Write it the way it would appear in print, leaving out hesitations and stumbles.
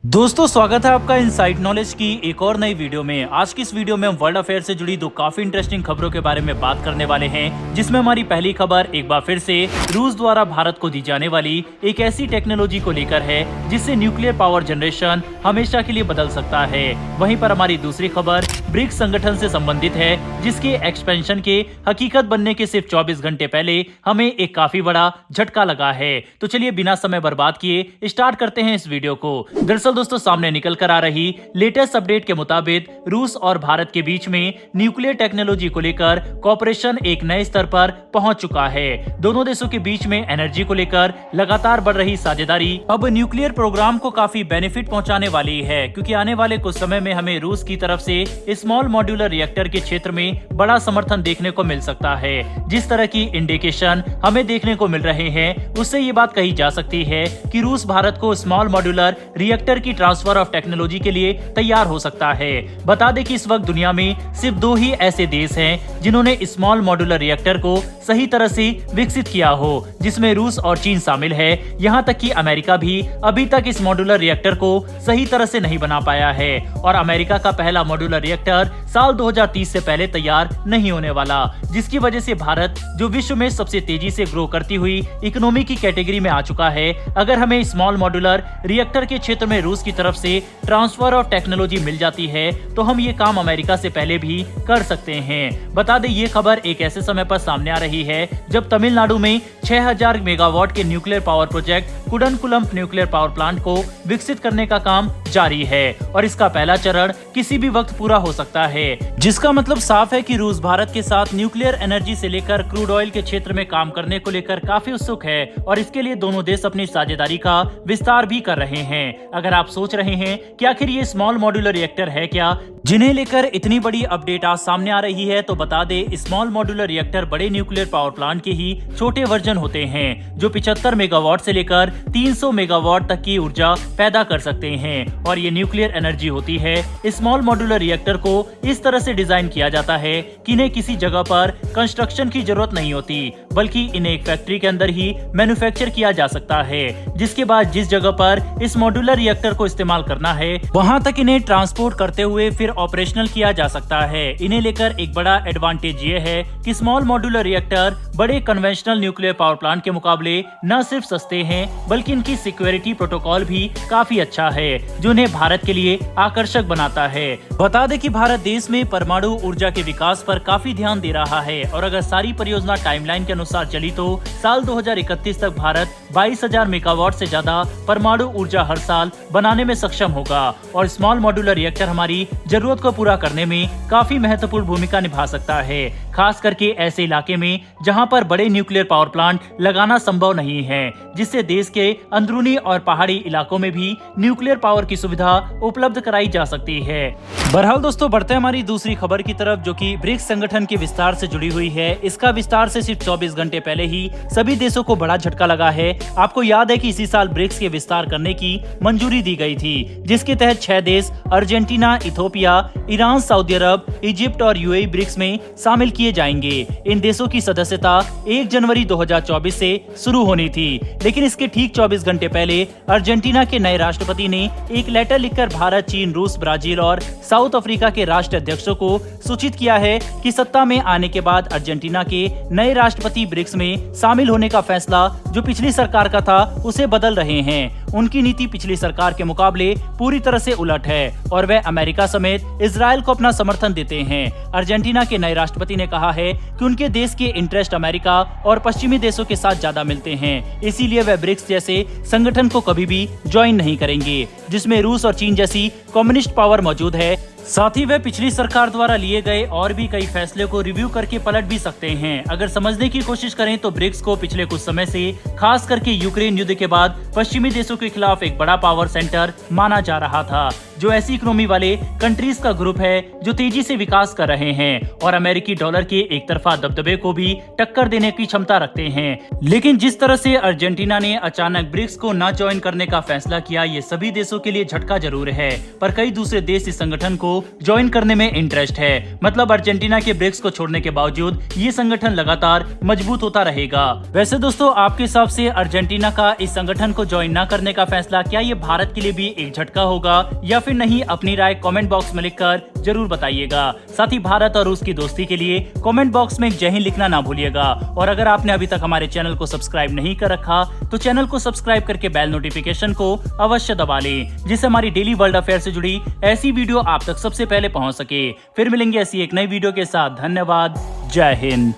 दोस्तों स्वागत है आपका इनसाइड नॉलेज की एक और नई वीडियो में। आज की इस वीडियो में हम वर्ल्ड अफेयर से जुड़ी दो काफी इंटरेस्टिंग खबरों के बारे में बात करने वाले हैं, जिसमें हमारी पहली खबर एक बार फिर से रूस द्वारा भारत को दी जाने वाली एक ऐसी टेक्नोलॉजी को लेकर है जिससे न्यूक्लियर पावर जनरेशन हमेशा के लिए बदल सकता है। वहीं पर हमारी दूसरी खबर ब्रिक्स संगठन से संबंधित है, जिसके एक्सपेंशन के हकीकत बनने के सिर्फ 24 घंटे पहले हमें एक काफी बड़ा झटका लगा है। तो चलिए बिना समय बर्बाद किए स्टार्ट करते हैं इस वीडियो को। दरअसल दोस्तों सामने निकल कर आ रही लेटेस्ट अपडेट के मुताबिक रूस और भारत के बीच में न्यूक्लियर टेक्नोलॉजी को लेकर कॉपरेशन एक नए स्तर पर पहुंच चुका है। दोनों देशों के बीच में एनर्जी को लेकर लगातार बढ़ रही साझेदारी अब न्यूक्लियर प्रोग्राम को काफी बेनिफिट पहुंचाने वाली है, क्योंकि आने वाले कुछ समय में हमें रूस की तरफ से स्मॉल मॉड्यूलर रिएक्टर के क्षेत्र में बड़ा समर्थन देखने को मिल सकता है। जिस तरह की इंडिकेशन हमें देखने को मिल रहे हैं, उससे ये बात कही जा सकती है कि रूस भारत को स्मॉल मॉड्यूलर रिएक्टर की ट्रांसफर ऑफ टेक्नोलॉजी के लिए तैयार हो सकता है। बता दें कि इस वक्त दुनिया में सिर्फ दो ही ऐसे देश हैं जिन्होंने स्मॉल मॉड्यूलर रिएक्टर को सही तरह से विकसित किया हो, जिसमें रूस और चीन शामिल है। यहाँ तक कि अमेरिका भी अभी तक इस मॉड्यूलर रिएक्टर को सही तरह से नहीं बना पाया है और अमेरिका का पहला मॉड्यूलर रिएक्टर साल 2030 से पहले तैयार नहीं होने वाला, जिसकी वजह से भारत जो विश्व में सबसे तेजी से ग्रो करती हुई इकोनॉमी की कैटेगरी में आ चुका है। अगर हमें स्मॉल मॉड्यूलर रिएक्टर के क्षेत्र में रूस की तरफ से ट्रांसफर ऑफ टेक्नोलॉजी मिल जाती है तो हम ये काम अमेरिका से पहले भी कर सकते हैं। बता दें ये खबर एक ऐसे समय पर सामने आ रही है जब तमिलनाडु में 6000 मेगावाट के nuclear power project Kudankulam nuclear power plant को विकसित करने का काम जारी है और इसका पहला चरण किसी भी वक्त पूरा हो सकता है, जिसका मतलब साफ है कि रूस भारत के साथ न्यूक्लियर एनर्जी से लेकर क्रूड ऑयल के क्षेत्र में काम करने को लेकर काफी उत्सुक है और इसके लिए दोनों देश अपनी साझेदारी का विस्तार भी कर रहे हैं। अगर आप सोच रहे हैं कि आखिर ये स्मॉल मॉड्यूलर रिएक्टर है क्या जिन्हें लेकर इतनी बड़ी अपडेट आज सामने आ रही है, तो बता दे स्मॉल मॉड्यूलर रिएक्टर बड़े न्यूक्लियर पावर प्लांट के ही छोटे वर्जन होते हैं जो 75 मेगावाट से लेकर 300 मेगावाट तक की ऊर्जा पैदा कर सकते हैं और ये न्यूक्लियर एनर्जी होती है। स्मॉल मॉड्यूलर रिएक्टर को इस तरह से डिजाइन किया जाता है कि इन्हें किसी जगह पर कंस्ट्रक्शन की जरूरत नहीं होती, बल्कि इन्हें एक फैक्ट्री के अंदर ही मैन्युफैक्चर किया जा सकता है, जिसके बाद जिस जगह पर इस मॉड्यूलर रिएक्टर को इस्तेमाल करना है वहां तक इन्हें ट्रांसपोर्ट करते हुए फिर ऑपरेशनल किया जा सकता है। इन्हें लेकर एक बड़ा एडवांटेज ये है कि स्मॉल मॉड्यूलर रिएक्टर बड़े कन्वेंशनल न्यूक्लियर पावर प्लांट के मुकाबले न सिर्फ सस्ते हैं, बल्कि इनकी सिक्योरिटी प्रोटोकॉल भी काफी अच्छा है, जो उन्हें भारत के लिए आकर्षक बनाता है। बता दें कि भारत देश में परमाणु ऊर्जा के विकास पर काफी ध्यान दे रहा है और अगर सारी परियोजना टाइमलाइन के अनुसार चली तो साल 2031 तक भारत 22,000 मेगावाट से ज्यादा परमाणु ऊर्जा हर साल बनाने में सक्षम होगा और स्मॉल मॉड्यूलर रिएक्टर हमारी जरूरत को पूरा करने में काफी महत्वपूर्ण भूमिका निभा सकता है, खास करके ऐसे इलाके में जहां पर बड़े न्यूक्लियर पावर प्लांट लगाना संभव नहीं है, जिससे देश के अंदरूनी और पहाड़ी इलाकों में भी न्यूक्लियर पावर की सुविधा उपलब्ध कराई जा सकती है। बहरहाल दोस्तों बढ़ते हैं हमारी दूसरी खबर की तरफ, जो कि ब्रिक्स संगठन के विस्तार से जुड़ी हुई है। इसका विस्तार से सिर्फ 24 घंटे पहले ही सभी देशों को बड़ा झटका लगा है। आपको याद है कि इसी साल ब्रिक्स के विस्तार करने की मंजूरी दी गई थी, जिसके तहत 6 देश अर्जेंटीना, इथोपिया, ईरान, सऊदी अरब, इजिप्ट और यूएई ब्रिक्स में शामिल किए जाएंगे। इन देशों की सदस्यता 1 जनवरी 2024 से शुरू होनी थी, लेकिन इसके ठीक 24 घंटे पहले अर्जेंटीना के नए राष्ट्रपति ने एक लेटर लिखकर भारत, चीन, रूस, ब्राजील और साउथ अफ्रीका के राष्ट्राध्यक्षों को सूचित किया है कि सत्ता में आने के बाद अर्जेंटीना के नए राष्ट्रपति ब्रिक्स में शामिल होने का फैसला जो पिछली सरकार का था उसे बदल रहे हैं। उनकी नीति पिछली सरकार के मुकाबले पूरी तरह से उलट है और वे अमेरिका समेत इजराइल को अपना समर्थन देते हैं। अर्जेंटीना के नए राष्ट्रपति ने कहा है कि उनके देश के इंटरेस्ट अमेरिका और पश्चिमी देशों के साथ ज्यादा मिलते हैं, इसीलिए वे ब्रिक्स जैसे संगठन को कभी भी ज्वाइन नहीं करेंगे जिसमें रूस और चीन जैसी कम्युनिस्ट पावर मौजूद है। साथ ही वे पिछली सरकार द्वारा लिए गए और भी कई फैसले को रिव्यू करके पलट भी सकते हैं। अगर समझने की कोशिश करें तो ब्रिक्स को पिछले कुछ समय से खास करके यूक्रेन युद्ध के बाद पश्चिमी देशों के खिलाफ एक बड़ा पावर सेंटर माना जा रहा था, जो ऐसी इकोनॉमी वाले कंट्रीज का ग्रुप है जो तेजी से विकास कर रहे हैं और अमेरिकी डॉलर के एक तरफा दबदबे को भी टक्कर देने की क्षमता रखते हैं। लेकिन जिस तरह से अर्जेंटीना ने अचानक ब्रिक्स को न ज्वाइन करने का फैसला किया, ये सभी देशों के लिए झटका जरूर है, पर कई दूसरे देश इस संगठन को को ज्वाइन करने में इंटरेस्ट है। मतलब अर्जेंटीना के ब्रिक्स को छोड़ने के बावजूद ये संगठन लगातार मजबूत होता रहेगा। वैसे दोस्तों, आपके हिसाब से अर्जेंटीना का इस संगठन को ज्वाइन न करने का फैसला क्या ये भारत के लिए भी एक झटका होगा या फिर नहीं? अपनी राय कमेंट बॉक्स में लिखकर जरूर बताइएगा। साथ ही भारत और रूस की दोस्ती के लिए कमेंट बॉक्स में जय हिंद लिखना ना भूलिएगा। और अगर आपने अभी तक हमारे चैनल को सब्सक्राइब नहीं कर रखा तो चैनल को सब्सक्राइब करके बेल नोटिफिकेशन को अवश्य दबा लें, जिससे हमारी डेली वर्ल्ड अफेयर से जुड़ी ऐसी वीडियो आप तक सबसे पहले पहुंच सके। फिर मिलेंगे ऐसी एक नई वीडियो के साथ। धन्यवाद। जय हिंद।